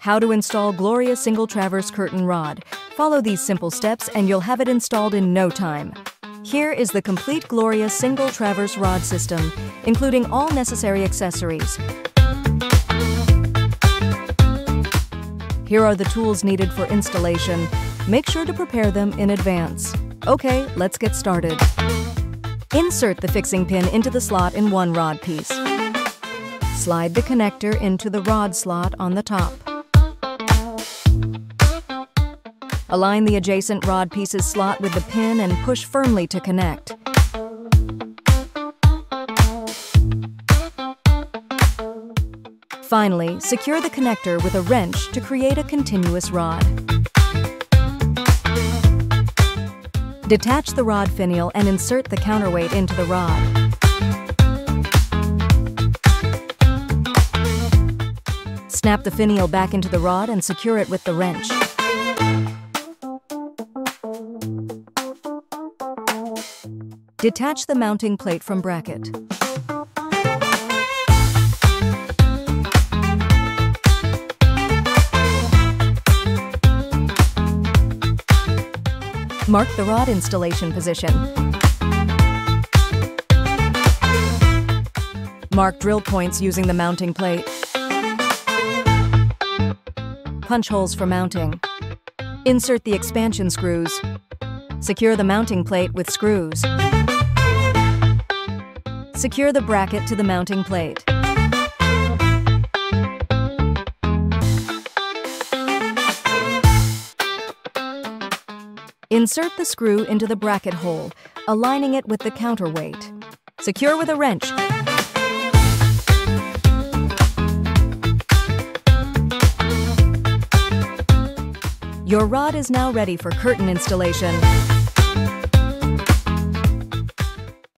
How to install Gloria single traverse curtain rod. Follow these simple steps and you'll have it installed in no time. Here is the complete Gloria single traverse rod system, including all necessary accessories. Here are the tools needed for installation. Make sure to prepare them in advance. Okay, let's get started. Insert the fixing pin into the slot in one rod piece. Slide the connector into the rod slot on the top. Align the adjacent rod piece's slot with the pin and push firmly to connect. Finally, secure the connector with a wrench to create a continuous rod. Detach the rod finial and insert the counterweight into the rod. Snap the finial back into the rod and secure it with the wrench. Detach the mounting plate from bracket. Mark the rod installation position. Mark drill points using the mounting plate. Punch holes for mounting. Insert the expansion screws. Secure the mounting plate with screws. Secure the bracket to the mounting plate. Insert the screw into the bracket hole, aligning it with the counterweight. Secure with a wrench. Your rod is now ready for curtain installation.